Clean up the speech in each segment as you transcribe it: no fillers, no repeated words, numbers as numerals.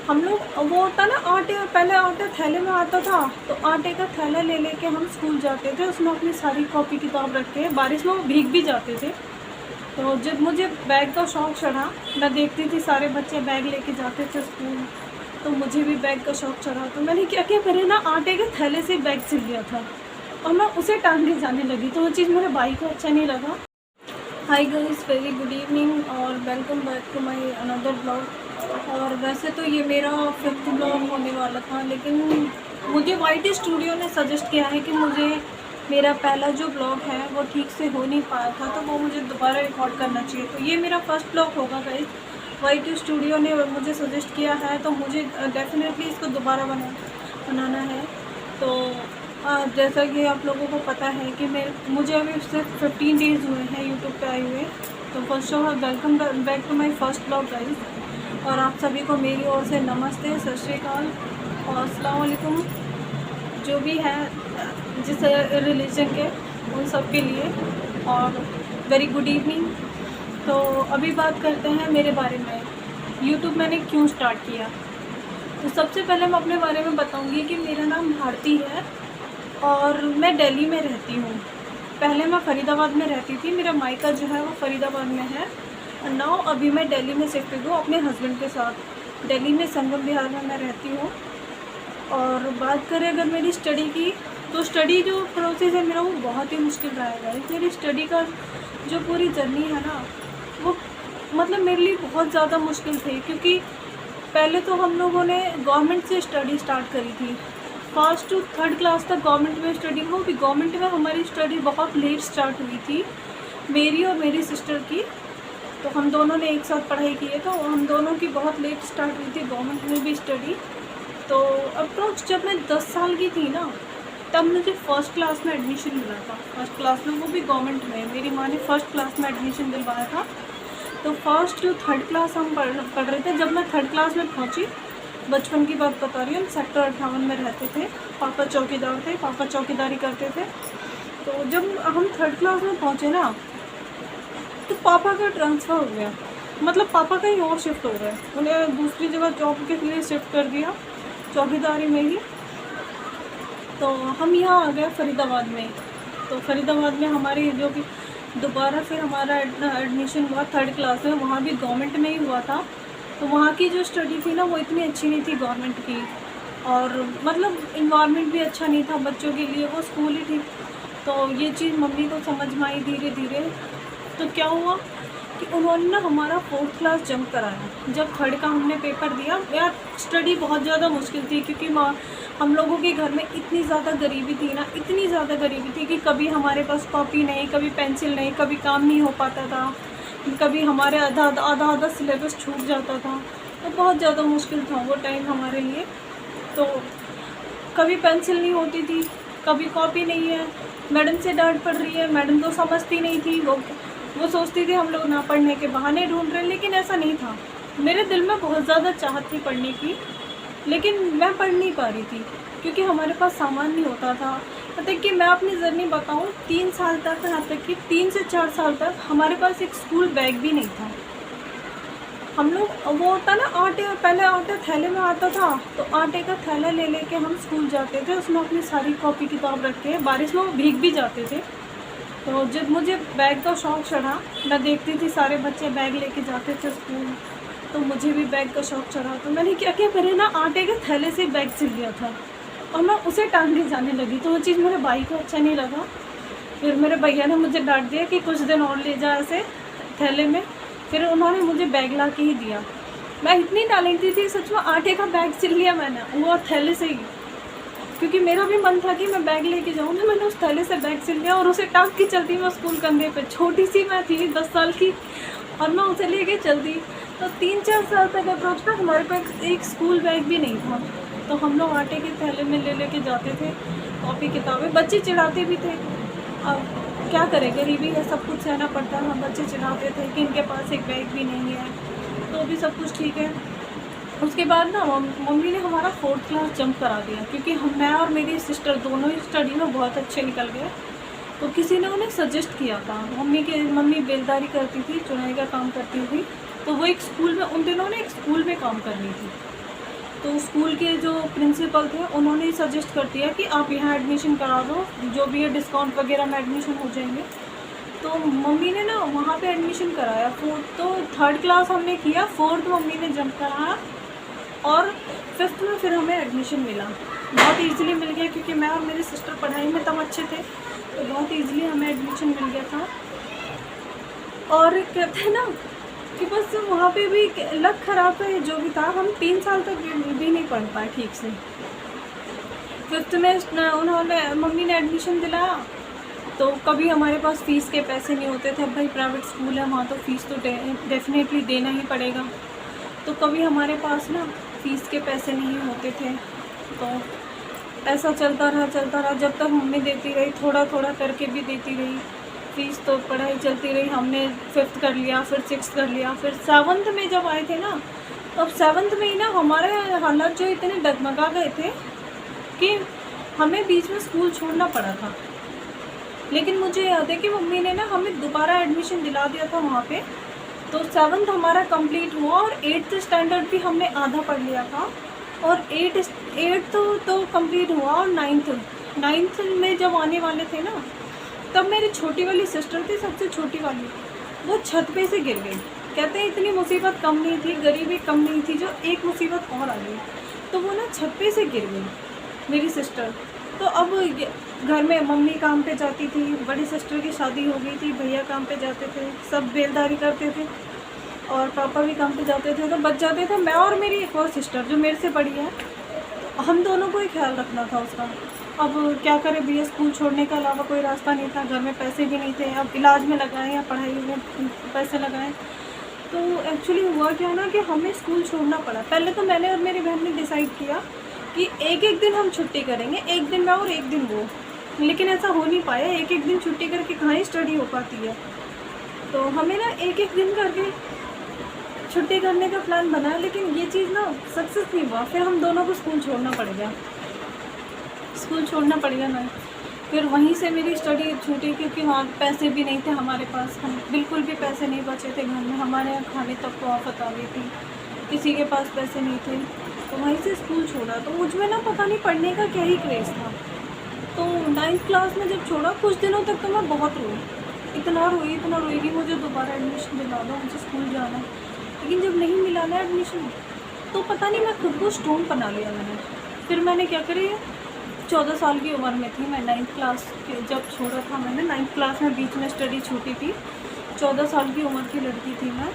हम लोग वो होता ना आटे, पहले आटा थैले में आता था, तो आटे का थैला ले लेके हम स्कूल जाते थे, उसमें अपनी सारी कॉपी किताब रख के, बारिश में वो भीग भी जाते थे। तो जब मुझे बैग का शौक़ चढ़ा, मैं देखती थी सारे बच्चे बैग लेके जाते थे स्कूल, तो मुझे भी बैग का शौक़ चढ़ा। तो मैंने क्या किया, मैंने ना आटे के थैले से बैग सिल लिया था और मैं उसे टांग के जाने लगी। तो वो चीज़ मेरे भाई को अच्छा नहीं लगा। Hi guys, very good evening और welcome back to my another blog. और वैसे तो ये मेरा 5th ब्लॉग होने वाला था, लेकिन मुझे वाईटी स्टूडियो ने सजेस्ट किया है कि मुझे मेरा पहला जो ब्लॉग है वो ठीक से हो नहीं पाया था, तो वो मुझे दोबारा रिकॉर्ड करना चाहिए। तो ये मेरा फर्स्ट ब्लॉग होगा गाइस। वाईटी स्टूडियो ने मुझे सजेस्ट किया है, तो मुझे डेफिनेटली इसको दोबारा बनाना है। तो जैसा कि आप लोगों को पता है कि मुझे अभी सिर्फ 15 डेज़ हुए हैं यूट्यूब पे आए हुए। तो first of all welcome back to my first blog guys. और आप सभी को मेरी ओर से नमस्ते, सत श्री अकाल और अस्सलाम वालेकुम, जो भी है जिस रिलीजन के, उन सब के लिए, और वेरी गुड इवनिंग। तो अभी बात करते हैं मेरे बारे में, यूट्यूब मैंने क्यों स्टार्ट किया। तो सबसे पहले मैं अपने बारे में बताऊंगी कि मेरा नाम भारती है और मैं दिल्ली में रहती हूँ। पहले मैं फ़रीदाबाद में रहती थी, मेरा मायका जो है वो फ़रीदाबाद में है। नाउ अभी मैं दिल्ली में शिफ्ट हूँ अपने हस्बैंड के साथ। दिल्ली में संगम विहार में मैं रहती हूँ। और बात करें अगर मेरी स्टडी की, तो स्टडी जो प्रोसेस है मेरा वो बहुत ही मुश्किल रहेगा। मेरी स्टडी का जो पूरी जर्नी है ना, वो मतलब मेरे लिए बहुत ज़्यादा मुश्किल थी, क्योंकि पहले तो हम लोगों ने गवर्नमेंट से स्टडी स्टार्ट करी थी। फर्स्ट टू थर्ड क्लास तक गवर्नमेंट में स्टडी, वो भी गवर्नमेंट में हमारी स्टडी बहुत लेट स्टार्ट हुई थी, मेरी और मेरी सिस्टर की। तो हम दोनों ने एक साथ पढ़ाई की है, तो हम दोनों की बहुत लेट स्टार्ट हुई थी गवर्नमेंट में भी स्टडी। तो अप्रोक्स जब मैं 10 साल की थी ना, तब मुझे फ़र्स्ट क्लास में एडमिशन मिला था। फर्स्ट क्लास में, वो भी गवर्नमेंट में। मेरी माँ ने फर्स्ट क्लास में एडमिशन दिलवाया था। तो फर्स्ट टू थर्ड क्लास हम पढ़ रहे थे। जब मैं थर्ड क्लास में पहुँची, बचपन की बात बता रही हूँ, सेक्टर 58 में रहते थे। पापा चौकीदार थे, पापा चौकीदारी करते थे। तो जब हम थर्ड क्लास में पहुँचे ना, तो पापा का ट्रांसफ़र हो गया, मतलब पापा कहीं और शिफ्ट हो गए, उन्हें दूसरी जगह जॉब के लिए शिफ्ट कर दिया, चौकीदारी में ही। तो हम यहाँ आ गए फ़रीदाबाद में। तो फ़रीदाबाद में हमारी जो कि दोबारा फिर हमारा एडमिशन हुआ थर्ड क्लास में, वहाँ भी गवर्नमेंट में ही हुआ था। तो वहाँ की जो स्टडी थी ना, वो इतनी अच्छी नहीं थी गवर्नमेंट की, और मतलब इन्वायरमेंट भी अच्छा नहीं था बच्चों के लिए, वो स्कूल ही थी। तो ये चीज़ मम्मी को समझ में आई धीरे धीरे। तो क्या हुआ कि उन्होंने ना हमारा 4th क्लास जंप कराया। जब थर्ड का हमने पेपर दिया, यार स्टडी बहुत ज़्यादा मुश्किल थी, क्योंकि हम लोगों के घर में इतनी ज़्यादा गरीबी थी ना, इतनी ज़्यादा गरीबी थी कि कभी हमारे पास कॉपी नहीं, कभी पेंसिल नहीं, कभी काम नहीं हो पाता था, कभी हमारे आधा सिलेबस छूट जाता था। तो बहुत ज़्यादा मुश्किल था वो टाइम हमारे लिए। तो कभी पेंसिल नहीं होती थी, कभी कॉपी नहीं है, मैडम से डांट पड़ रही है, मैडम तो समझती नहीं थी, वो सोचती थी हम लोग ना पढ़ने के बहाने ढूंढ रहे हैं, लेकिन ऐसा नहीं था। मेरे दिल में बहुत ज़्यादा चाहत थी पढ़ने की, लेकिन मैं पढ़ नहीं पा रही थी, क्योंकि हमारे पास सामान नहीं होता था। मतलब कि मैं अपनी जर्नी बताऊं, 3 साल तक, यहाँ तक कि 3 से 4 साल तक हमारे पास एक स्कूल बैग भी नहीं था। हम लोग वो होता ना आटे, पहले आटा थैले में आता था, तो आटे का थैला ले लेके हम स्कूल जाते थे, उसमें अपनी सारी कॉपी किताब रख के, बारिश में वो भीग भी जाते थे। तो जब मुझे बैग का शौक़ चढ़ा, मैं देखती थी सारे बच्चे बैग लेके जाते थे स्कूल, तो मुझे भी बैग का शौक़ चढ़ा। तो मैंने क्या किया, मैंने ना आटे के थैले से बैग सिल लिया था और मैं उसे टांग के जाने लगी। तो वो चीज़ मेरे भाई को अच्छा नहीं लगा। फिर मेरे भैया ने मुझे डांट दिया कि कुछ दिन और ले जा ऐसे थैले में। फिर उन्होंने मुझे बैग ला के ही दिया। मैं इतनी टैलेंटेड थी, सच में आटे का बैग सिल लिया मैंने, वो थैले से ही, क्योंकि मेरा भी मन था कि मैं बैग लेके जाऊँ। तो मैंने उस थैले से बैग सिल लिया और उसे टांग के चलती मैं स्कूल कंधे पे। छोटी सी मैं थी, 10 साल की, और मैं उसे लेके चलती। तो 3-4 साल तक अप्रोच में हमारे पास एक स्कूल बैग भी नहीं था। तो हम लोग आटे के थैले में ले लेके जाते थे कॉपी किताबें। बच्चे चिढ़ाते भी थे, अब क्या करें, गरीबी है, सब कुछ सहना पड़ता है। हम बच्चे चिढ़ाते थे कि इनके पास एक बैग भी नहीं है, तो भी सब कुछ ठीक है। उसके बाद ना मम्मी ने हमारा 4th क्लास जंप करा दिया, क्योंकि मैं और मेरी सिस्टर दोनों ही स्टडी में बहुत अच्छे निकल गए। तो किसी ने उन्हें सजेस्ट किया था, मम्मी बेलदारी करती थी, चुनाई का काम करती थी, तो वो एक स्कूल में, उन दिनों ने एक स्कूल में काम करनी थी। तो स्कूल के जो प्रिंसिपल थे उन्होंने सजेस्ट कर दिया कि आप यहाँ एडमिशन करा दो, जो भी है डिस्काउंट वगैरह में एडमिशन हो जाएंगे। तो मम्मी ने ना वहाँ पे एडमिशन कराया। फोर्थ तो थर्ड क्लास हमने किया, फोर्थ मम्मी ने जंप कराया और फिफ्थ में फिर हमें एडमिशन मिला। बहुत ईजिली मिल गया क्योंकि मैं और मेरी सिस्टर पढ़ाई में तब अच्छे थे, तो बहुत ईजिली हमें एडमिशन मिल गया था। और कहते हैं ना कि बस वहाँ पे भी लक ख़राब है, जो भी था हम 3 साल तक भी नहीं पढ़ पाए ठीक से। फिफ्थ में उन्होंने मम्मी ने एडमिशन दिलाया, तो कभी हमारे पास फ़ीस के पैसे नहीं होते थे। अब भाई प्राइवेट स्कूल है, वहाँ तो फ़ीस तो डेफिनेटली देना ही पड़ेगा। तो कभी हमारे पास ना फ़ीस के पैसे नहीं होते थे, तो ऐसा चलता रहा जब तक मम्मी देती रही, थोड़ा थोड़ा करके भी देती रही। फ़ीस तो पढ़ाई चलती रही। हमने फिफ्थ कर लिया, फिर सिक्स्थ कर लिया, फिर सेवन्थ में जब आए थे ना, तब सेवन्थ में ही ना हमारे हालात जो इतने डगमगा गए थे कि हमें बीच में स्कूल छोड़ना पड़ा था। लेकिन मुझे याद है कि मम्मी ने ना हमें दोबारा एडमिशन दिला दिया था वहाँ पे। तो सेवन्थ हमारा कंप्लीट हुआ और 8th स्टैंडर्ड भी हमने आधा पढ़ लिया था, और 8th तो कंप्लीट हुआ। और 9th में जब आने वाले थे ना, तब मेरी छोटी वाली सिस्टर थी, सबसे छोटी वाली, वो छत पे से गिर गई। कहते हैं इतनी मुसीबत कम नहीं थी, गरीबी कम नहीं थी, जो एक मुसीबत और आ गई। तो वो ना छत पे से गिर गई मेरी सिस्टर। तो अब घर में मम्मी काम पे जाती थी, बड़ी सिस्टर की शादी हो गई थी, भैया काम पे जाते थे, सब बेलदारी करते थे, और पापा भी काम पे जाते थे। तो बच जाते थे मैं और मेरी एक और सिस्टर जो मेरे से बड़ी है, हम दोनों को ही ख्याल रखना था उसका। अब क्या करें भैया, स्कूल छोड़ने के अलावा कोई रास्ता नहीं था, घर में पैसे भी नहीं थे। अब इलाज में लगाएं या पढ़ाई में पैसे लगाएं। तो एक्चुअली हुआ क्या ना कि हमें स्कूल छोड़ना पड़ा। पहले तो मैंने और मेरी बहन ने डिसाइड किया कि एक दिन हम छुट्टी करेंगे, एक दिन मैं और एक दिन वो। लेकिन ऐसा हो नहीं पाया, एक दिन छुट्टी करके कहाँ ही स्टडी हो पाती है। तो हमें ना एक दिन करके छुट्टी करने का प्लान बना, लेकिन ये चीज़ ना सक्सेस नहीं हुआ। फिर हम दोनों को स्कूल छोड़ना पड़ेगा ना। फिर वहीं से मेरी स्टडी छूटी, क्योंकि वहाँ पैसे भी नहीं थे हमारे पास। हम बिल्कुल भी पैसे नहीं बचे थे घर में, हमारे यहाँ खाने तक को आफत आ गई थी, किसी के पास पैसे नहीं थे। तो वहीं से स्कूल छोड़ा। तो मुझ में ना पता नहीं पढ़ने का क्या ही क्रेज़ था। तो 9th क्लास में जब छोड़ा, कुछ दिनों तक तो मैं बहुत रोई, इतना रोई कि मुझे दोबारा एडमिशन दिला दो, मुझे स्कूल जाना है। लेकिन जब नहीं मिला ना एडमिशन, तो पता नहीं मैं खुद को स्ट्रॉन्ग बना लिया मैंने। फिर मैंने क्या करी, 14 साल की उम्र में थी मैं, 9th क्लास के जब छोड़ा था मैंने। 9th क्लास में बीच में स्टडी छूटी थी। 14 साल की उम्र की लड़की थी मैं,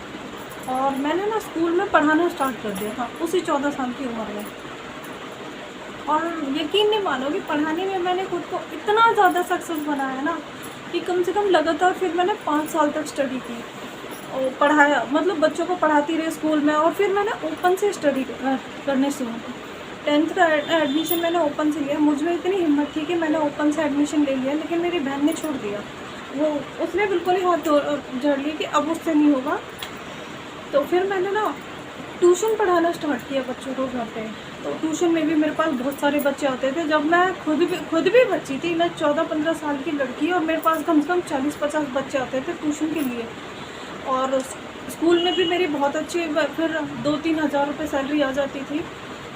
और मैंने ना स्कूल में पढ़ाना स्टार्ट कर दिया था उसी 14 साल की उम्र में। और यकीन नहीं मानोगे, पढ़ाने में मैंने खुद को इतना ज़्यादा सक्सेस बनाया ना कि कम से कम लगातार फिर मैंने 5 साल तक स्टडी की और पढ़ाया, मतलब बच्चों को पढ़ाती रही स्कूल में। और फिर मैंने ओपन से स्टडी करने शुरू की। 10th का एडमिशन मैंने ओपन से लिया। मुझ में इतनी हिम्मत थी कि मैंने ओपन से एडमिशन ले लिया, लेकिन मेरी बहन ने छोड़ दिया। उसने बिल्कुल ही हाथ जोड़ लिया कि अब उससे नहीं होगा। तो फिर मैंने ना ट्यूशन पढ़ाना स्टार्ट किया बच्चों को घर पे। तो ट्यूशन में भी मेरे पास बहुत सारे बच्चे आते थे। जब मैं खुद भी बच्ची थी, मैं 14-15 साल की लड़की, और मेरे पास कम से कम 40-50 बच्चे आते थे ट्यूशन के लिए। और स्कूल में भी मेरी बहुत अच्छी, फिर 2-3 हज़ार रुपये सैलरी आ जाती थी।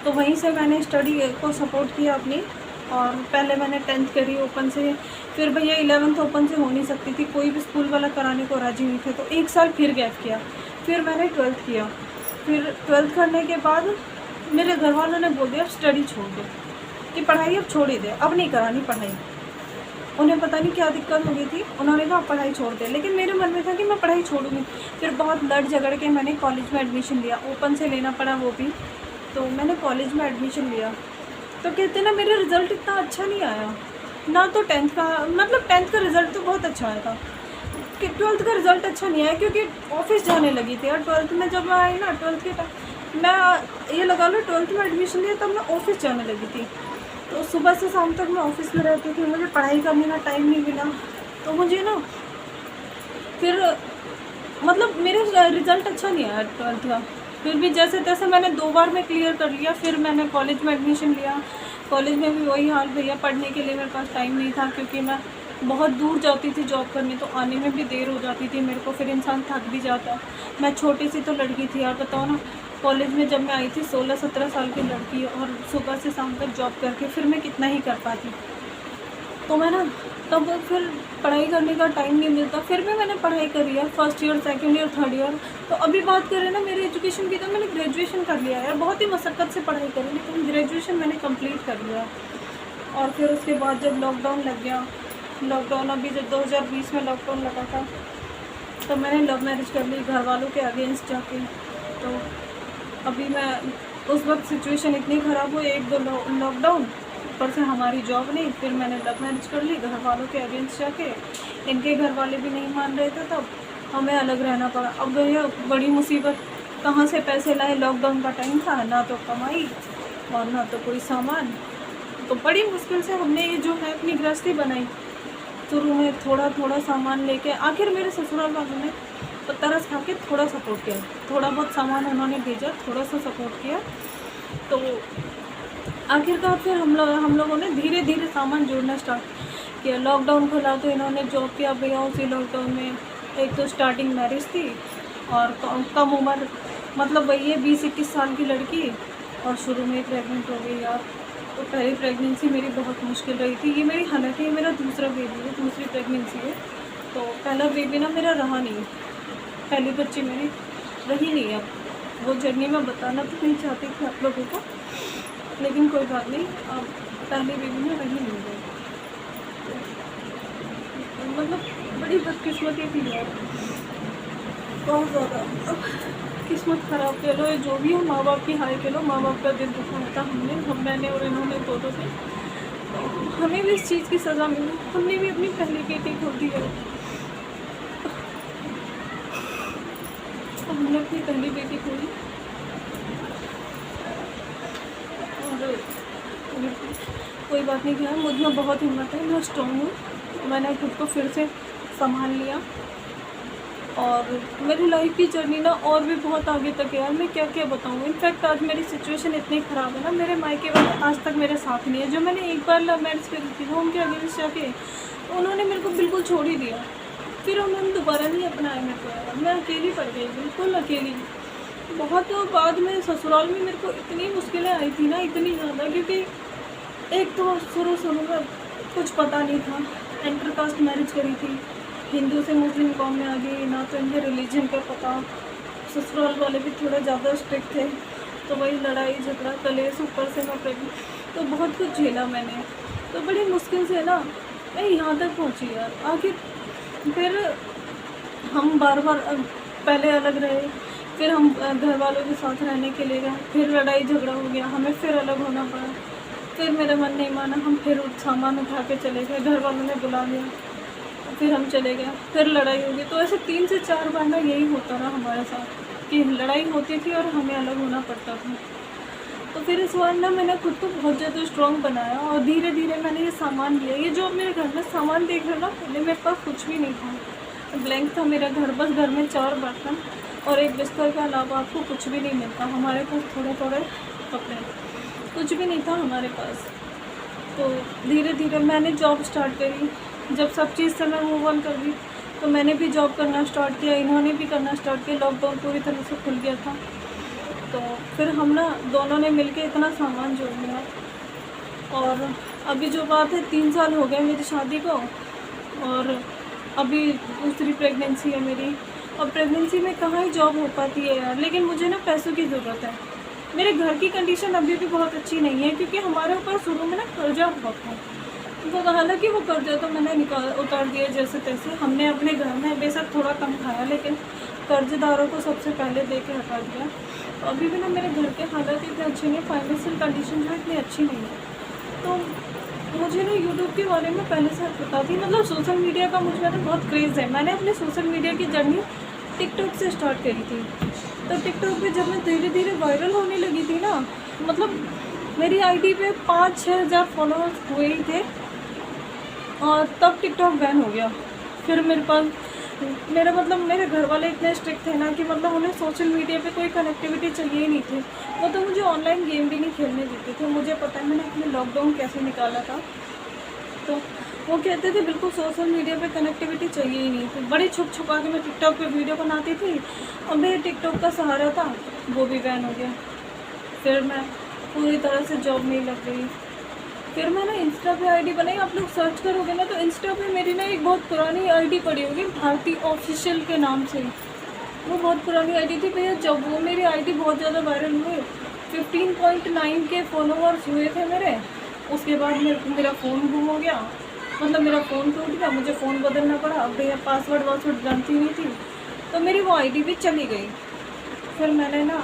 तो वहीं से मैंने स्टडी को सपोर्ट किया अपनी। और पहले मैंने 10th करी ओपन से। फिर भैया 11th ओपन से हो नहीं सकती थी, कोई भी स्कूल वाला कराने को राजी नहीं थे, तो 1 साल फिर गैप किया। फिर मैंने 12th किया। फिर 12th करने के बाद मेरे घर वालों ने बोल दिया अब स्टडी छोड़ दे, कि पढ़ाई अब छोड़ ही दे, अब नहीं करानी पढ़ाई। उन्हें पता नहीं क्या दिक्कत हो गई थी, उन्होंने कहा पढ़ाई छोड़ दे। लेकिन मेरे मन में था कि मैं पढ़ाई छोड़ूंगी। फिर बहुत लड़ झगड़ के मैंने कॉलेज में एडमिशन लिया, ओपन से लेना पड़ा वो भी। तो मैंने कॉलेज में एडमिशन लिया। तो कहते ना मेरा रिज़ल्ट इतना अच्छा नहीं आया ना। तो 10th का, मतलब 10th का रिज़ल्ट तो बहुत अच्छा आया था, कि 12th का रिज़ल्ट अच्छा नहीं आया, क्योंकि ऑफिस जाने लगी थी। और 12th में जब मैं आई ना, 12th के टाइम मैं ये लगा लो 12th में एडमिशन लिया, तब मैं ऑफिस जाने लगी थी। तो सुबह से शाम तक मैं ऑफिस में रहती थी, मुझे पढ़ाई करने का टाइम नहीं मिला। तो मुझे ना फिर मतलब मेरा रिज़ल्ट अच्छा नहीं आया 12th का। फिर भी जैसे तैसे मैंने 2 बार में क्लियर कर लिया। फिर मैंने कॉलेज में एडमिशन लिया। कॉलेज में भी वही हाल, भैया पढ़ने के लिए मेरे पास टाइम नहीं था, क्योंकि मैं बहुत दूर जाती थी जॉब करने, तो आने में भी देर हो जाती थी मेरे को। फिर इंसान थक भी जाता। मैं छोटी सी तो लड़की थी यार, बताओ ना, कॉलेज में जब मैं आई थी 16-17 साल की लड़की, और सुबह से शाम तक जॉब करके फिर मैं कितना ही कर पाती। तो मैं ना तब फिर पढ़ाई करने का टाइम नहीं मिलता। फिर भी मैंने पढ़ाई करी है, first year, second year, third year. तो अभी बात करें ना मेरी एजुकेशन की, तो मैंने ग्रेजुएशन कर लिया है। बहुत ही मशक्क़त से पढ़ाई करी, लेकिन ग्रेजुएशन मैंने कंप्लीट कर लिया। और फिर उसके बाद जब लॉकडाउन लग गया, लॉकडाउन अभी जब 2020 में लॉकडाउन लगा था, तो मैंने लव मैरिज कर ली घर वालों के अगेंस्ट जाके। तो अभी मैं उस वक्त सिचुएशन इतनी ख़राब हुई, 1-2 लॉकडाउन, ऊपर से हमारी जॉब नहीं, फिर मैंने लव मैरिज कर ली घर वालों के अगेंस्ट जाके। इनके घर वाले भी नहीं मान रहे थे, तब हमें अलग रहना पड़ा। अब ये बड़ी मुसीबत, कहाँ से पैसे लाए, लॉकडाउन का टाइम था, ना तो कमाई और ना तो कोई सामान। तो बड़ी मुश्किल से हमने ये जो है अपनी गृहस्थी बनाई। शुरू में थोड़ा थोड़ा सामान लेके, आखिर मेरे ससुराल वालों ने तो तरस खा के थोड़ा सपोर्ट किया, थोड़ा बहुत सामान उन्होंने भेजा, थोड़ा सा सपोर्ट किया। तो आखिरकार फिर हम लोगों ने धीरे धीरे सामान जोड़ना स्टार्ट किया। लॉकडाउन खुला तो इन्होंने जॉब किया भैया। उसी लॉकडाउन में एक तो स्टार्टिंग मैरिज थी, और कम उम्र, मतलब वही है 20-21 साल की लड़की, और शुरू में प्रेग्नेंट हो गई यार। तो पहली प्रेगनेंसी मेरी बहुत मुश्किल रही थी। ये मेरी, हालांकि ये मेरा दूसरा बेबी है, दूसरी प्रेगनेंसी है। तो पहला बेबी ना मेरा रहा नहीं, पहली बच्ची मेरी रही नहीं। अब वो जर्नी मैं बताना तो नहीं चाहती थी आप लोगों को, लेकिन कोई बात नहीं, अब पहली बेबी में रही नहीं गई। मतलब बड़ी बदकिस्मती थी यार, बहुत ज़्यादा। अब किस्मत ख़राब कह लो, जो भी हो, माँ बाप की हाय कह लो। माँ बाप का दिल दुखाया था मैंने और इन्होंने दोनों ने। तो हमें भी इस चीज़ की सज़ा मिली, हमने भी अपनी पहली बेटी खो दी है। हमने अपनी पहली बेटी खोई, और कोई बात नहीं किया। मुझ में बहुत हिम्मत है, मैं स्ट्रॉन्ग हूँ। मैंने खुद को फिर से संभाल लिया, और मेरी लाइफ की जर्नी ना और भी बहुत आगे तक है यार। मैं क्या क्या बताऊँ। इनफैक्ट आज मेरी सिचुएशन इतनी ख़राब है ना, मेरे मायके वाले आज तक मेरे साथ नहीं है। जो मैंने एक बार लव मैरिज करी थी ना उनके अगेंस्ट जाके, उन्होंने मेरे को बिल्कुल छोड़ ही दिया। फिर उन्होंने दोबारा नहीं अपनाया मेरे को यार। मैं अकेली पड़ गई, बिल्कुल अकेली। बहुत बाद में ससुराल में मेरे को इतनी मुश्किलें आई थी ना, इतनी ज़्यादा, क्योंकि एक तो शुरू में कुछ पता नहीं था। इंटरकास्ट मैरिज करी थी, हिंदू से मुस्लिम कौम में आ गई, ना तो इनके रिलीजन का पता। ससुराल वाले भी थोड़ा ज़्यादा स्ट्रिक्ट थे, तो वही लड़ाई झगड़ा कलेश, ऊपर से मैं प्रेग्नेंट, तो बहुत कुछ झेला मैंने। तो बड़ी मुश्किल से ना मैं यहाँ तक पहुँची यार। आखिर फिर हम बार पहले अलग रहे, फिर हम घर वालों के साथ रहने के लिए गए, फिर लड़ाई झगड़ा हो गया, हमें फिर अलग होना पड़ा। फिर मेरा मन नहीं माना, हम फिर सामान उठा के चले गए, घर वालों ने बुला लिया, फिर हम चले गए, फिर लड़ाई हो गई। तो ऐसे 3 से 4 बार ना यही होता रहा हमारे साथ कि लड़ाई होती थी और हमें अलग होना पड़ता था। तो फिर इस बार ना मैंने खुद को बहुत ज़्यादा स्ट्रॉन्ग बनाया, और धीरे धीरे मैंने ये सामान लिया। ये जो मेरे घर में सामान देख रहे हो ना, पहले मेरे पास कुछ भी नहीं था, ब्लैंक था मेरा घर। बस घर में 4 बर्तन और एक बिस्तर के अलावा आपको कुछ भी नहीं मिलता। हमारे पास थोड़े थोड़े कपड़े, कुछ भी नहीं था हमारे पास। तो धीरे धीरे मैंने जॉब स्टार्ट करी। जब सब चीज़ से मैं मूव ऑन कर दी, तो मैंने भी जॉब करना स्टार्ट किया, इन्होंने भी करना स्टार्ट किया। लॉकडाउन पूरी तरह से खुल गया था, तो फिर हम ना दोनों ने मिलके इतना सामान जोड़ लिया। और अभी जो बात है, 3 साल हो गए मेरी शादी को, और अभी दूसरी प्रेगनेंसी है मेरी। और प्रेगनेंसी में कहाँ ही जॉब हो पाती है यार। लेकिन मुझे ना पैसों की ज़रूरत है। मेरे घर की कंडीशन अभी भी बहुत अच्छी नहीं है, क्योंकि हमारे ऊपर शुरू में ना कर्जा बहुत था। तो हालांकि वो कर्जा तो मैंने उतार दिया जैसे तैसे। हमने अपने घर में बेशक थोड़ा कम खाया, लेकिन कर्जदारों को सबसे पहले दे के हटा दिया। तो अभी भी ना मेरे घर के हालात इतने अच्छे नहीं, फाइनेंशियल कंडीशन जो इतनी अच्छी नहीं है। तो मुझे ना यूट्यूब के बारे में पहले से पता थी, मतलब सोशल मीडिया का मुझे ना बहुत क्रेज़ है। मैंने अपने सोशल मीडिया की जर्नी टिकटॉक से स्टार्ट करी थी। तो टिकटॉक पे जब मैं धीरे धीरे वायरल होने लगी थी ना, मतलब मेरी आईडी पे 5-6 हज़ार फॉलोअर्स हुए ही थे, और तब टिकटॉक बैन हो गया। फिर मेरे पास मेरे घर वाले इतने स्ट्रिक्ट थे ना कि मतलब उन्हें सोशल मीडिया पे कोई कनेक्टिविटी चाहिए ही नहीं थी। वो तो मुझे ऑनलाइन गेम भी नहीं खेलने देते थे। मुझे पता है मैंने अपने लॉकडाउन कैसे निकाला था। तो वो कहते थे बिल्कुल सोशल मीडिया पे कनेक्टिविटी चाहिए ही नहीं, तो बड़ी छुप छुपा के मैं टिकटॉक पे वीडियो बनाती थी और मेरे टिकटॉक का सहारा था, वो भी बैन हो गया। फिर मैं पूरी तरह से जॉब नहीं लग गई। फिर मैंने इंस्टा पे आईडी बनाई। आप लोग सर्च करोगे ना तो इंस्टा पे मेरी ना एक बहुत पुरानी आईडी पड़ी होगी, भारती ऑफिशियल के नाम से। वो बहुत पुरानी आईडी थी भैया। जब वो मेरी आईडी बहुत ज़्यादा वायरल हुई, 15.9 के फॉलोअर्स हुए थे मेरे। उसके बाद मेरा फ़ोन गुम हो गया, मतलब मेरा फ़ोन टूट गया, मुझे फ़ोन बदलना पड़ा। अब भैया पासवर्ड जानती नहीं थी, तो मेरी वो आईडी भी चली गई। फिर मैंने ना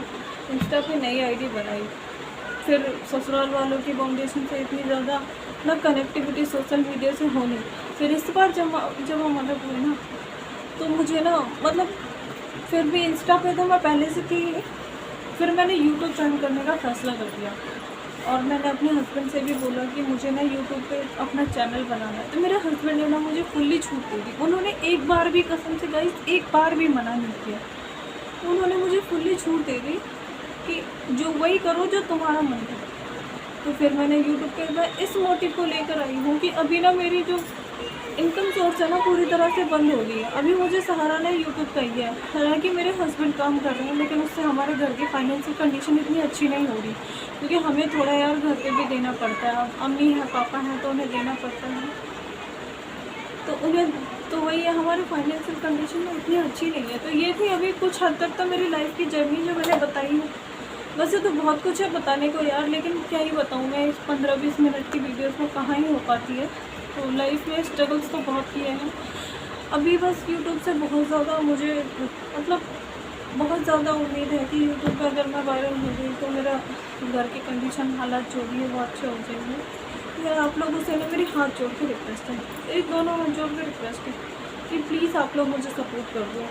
इंस्टा पे नई आईडी बनाई। फिर ससुराल वालों की बाउंडेशन से इतनी ज़्यादा ना कनेक्टिविटी सोशल मीडिया से होनी। फिर इस बार जब हम अलग हुए ना, तो मुझे ना मतलब फिर भी इंस्टा पे तो मैं पहले से थी। फिर मैंने यूट्यूब ज्वाइन करने का फ़ैसला कर लिया और मैंने अपने हस्बैंड से भी बोला कि मुझे ना यूट्यूब पे अपना चैनल बनाना है। तो मेरे हस्बैंड ने ना मुझे फुल्ली छूट दे दी। उन्होंने एक बार भी, कसम से गाइस, एक बार भी मना नहीं किया। उन्होंने मुझे फुल्ली छूट दे दी कि जो वही करो जो तुम्हारा मन करे। तो फिर मैंने यूट्यूब पे मैं इस मोटिव को लेकर आई हूँ कि अभी ना मेरी जो इनकम सोर्स है ना पूरी तरह से बंद हो गई है। अभी मुझे सहारा ना यूट्यूब का ही है। हालांकि मेरे हस्बैंड काम कर रहे हैं, लेकिन उससे हमारे घर की फाइनेंशियल कंडीशन इतनी अच्छी नहीं हो रही, क्योंकि हमें थोड़ा यार घर पे भी देना पड़ता है। अम्मी है, पापा हैं, तो उन्हें देना पड़ता है। तो वही है, हमारी फाइनेंशियल कंडीशन में इतनी अच्छी नहीं है। तो ये थी अभी कुछ हद तक तो मेरी लाइफ की जर्नी जो मैंने बताई है। वैसे तो बहुत कुछ है बताने को यार, लेकिन क्या ही बताऊँ मैं, इस 15-20 मिनट की वीडियोस में कहाँ ही हो पाती है। तो लाइफ में स्ट्रगल्स तो बहुत किए हैं। अभी बस यूट्यूब से बहुत ज़्यादा मुझे मतलब बहुत ज़्यादा उम्मीद है कि यूट्यूब पर अगर मैं वायरल हो गई तो मेरा घर की कंडीशन, हालात जो भी है वो अच्छे हो जाएंगे। या आप लोगों से ना मेरी हाथ जोड़ के रिक्वेस्ट है, एक दोनों हाथ जोड़ के रिक्वेस्ट है कि प्लीज़ आप लोग मुझे सपोर्ट कर दो।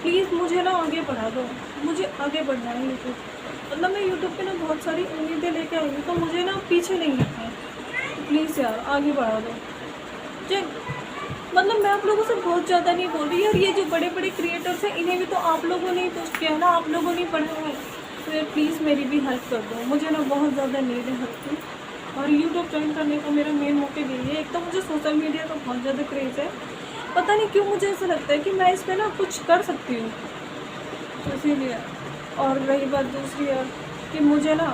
प्लीज़ मुझे ना आगे बढ़ा दो, मुझे आगे बढ़ना है यूट्यूब। मतलब मैं यूट्यूब पे ना बहुत सारी उम्मीदें लेके आई हूँ, तो मुझे ना पीछे नहीं हटना है। प्लीज़ यार आगे बढ़ा दो। मतलब मैं आप लोगों से बहुत ज़्यादा नहीं बोल रही यार, ये जो बड़े बड़े क्रिएटर्स हैं इन्हें भी तो आप लोगों ने ही पोस्ट किया है ना, आप लोगों ने पढ़ा है। तो यार प्लीज़ मेरी भी हेल्प कर दो, मुझे ना बहुत ज़्यादा नीड है हेल्प की। और यूट्यूब ज्वाइन करने का मेरा मेन मोटिव यही है। एक तो मुझे सोशल मीडिया का बहुत ज़्यादा क्रेज़ है, पता नहीं क्यों मुझे ऐसा लगता है कि मैं इस पर ना कुछ कर सकती हूँ, तो इसीलिए। और रही बात दूसरी यार कि मुझे ना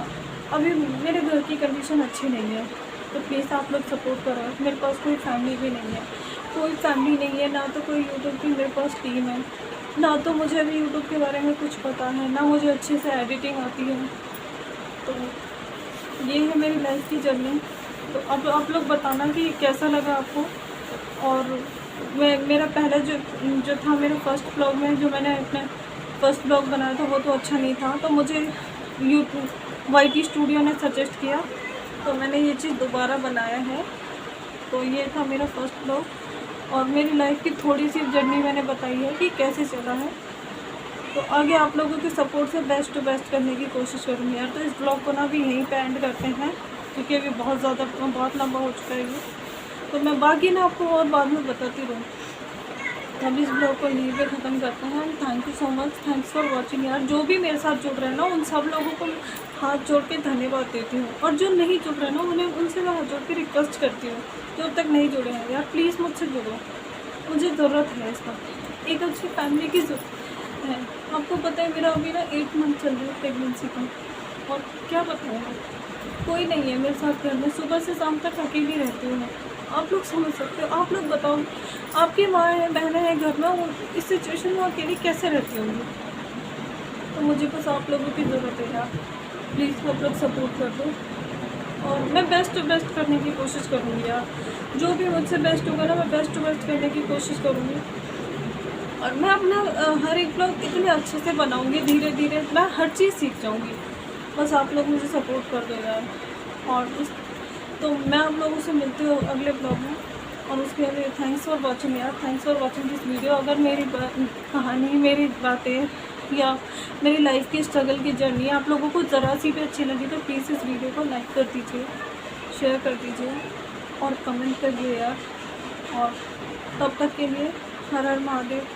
अभी मेरे घर की कंडीशन अच्छी नहीं है, तो प्लीज़ आप लोग सपोर्ट करो। मेरे पास कोई फैमिली भी नहीं है, कोई फैमिली नहीं है, ना तो कोई यूट्यूब की मेरे पास टीम है, ना तो मुझे अभी यूट्यूब के बारे में कुछ पता है, ना मुझे अच्छे से एडिटिंग आती है। तो ये है मेरी लाइफ की जर्नी। तो अब आप लोग बताना कि कैसा लगा आपको। और मेरा पहला जो था मेरे फर्स्ट ब्लॉग में, जो मैंने अपने फर्स्ट ब्लॉग बनाया था वो तो अच्छा नहीं था, तो मुझे यूट्यूब YT स्टूडियो ने सजेस्ट किया, तो मैंने ये चीज़ दोबारा बनाया है। तो ये था मेरा फर्स्ट ब्लॉग और मेरी लाइफ की थोड़ी सी जर्नी मैंने बताई है कि कैसे चला है। तो आगे आप लोगों के सपोर्ट से बेस्ट टू बेस्ट करने की कोशिश करूँगी यार। तो इस ब्लॉग को ना भी यहीं पे एंड करते हैं, क्योंकि अभी बहुत लंबा हो चुका है ये। तो मैं बाकी ना आपको और बाद में बताती रहूँ। हम इस ब्लॉग को यहीं पे ख़त्म करते हैं। Thank you so much, thanks for watching यार। जो भी मेरे साथ जुड़ रहे हैं ना, उन सब लोगों को हाथ जोड़ के धन्यवाद देती हूँ, और जो नहीं जुड़ रहे हैं ना उनसे मैं हाथ जोड़ के रिक्वेस्ट करती हूँ, जो अब तक नहीं जुड़े हैं यार प्लीज़ मुझसे जुड़ो, मुझे ज़रूरत है इस वक्त, एक अच्छी फैमिली की ज़रूरत है। आपको पता है मेरा अभी ना 8 मंथ चल रहा है प्रेगनेंसी का, और क्या बताऊँ, कोई नहीं है मेरे साथ घर में, सुबह से शाम तक अकेली रहती हूँ मैं। आप लोग समझ सकते हो, आप लोग बताओ, आपकी माँ है, बहनें हैं घर में, वो इस सिचुएशन में अकेली कैसे रहती होंगी। तो मुझे बस आप लोगों की ज़रूरत है यार, प्लीज़ आप लोग सपोर्ट कर दो, और मैं बेस्ट टू बेस्ट करने की कोशिश करूँगी यार। जो भी मुझसे बेस्ट होगा ना, मैं बेस्ट टू बेस्ट करने की कोशिश करूँगी। और मैं अपना हर एक ब्लॉग इतने अच्छे से बनाऊँगी, धीरे धीरे मैं हर चीज़ सीख जाऊँगी। बस आप लोग मुझे सपोर्ट कर दो यार। और तो मैं आप लोगों से मिलती हूँ अगले ब्लॉग में, और उसके लिए थैंक्स फॉर वॉचिंग यार, thanks for watching this video. अगर मेरी कहानी, मेरी बातें या मेरी लाइफ की स्ट्रगल की जर्नी आप लोगों को ज़रा सी भी अच्छी लगी तो प्लीज़ इस वीडियो को लाइक कर दीजिए, शेयर कर दीजिए और कमेंट करिए यार। और तब तक के लिए हर हर महादेव,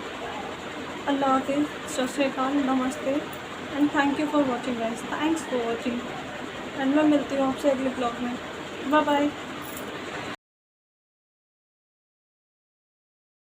अल्लाह हाफिज़, सत Sri Akal, namaste and thank you for watching guys, thanks for watching. And मैं मिलती हूँ आपसे अगले ब्लॉग में। Bye bye.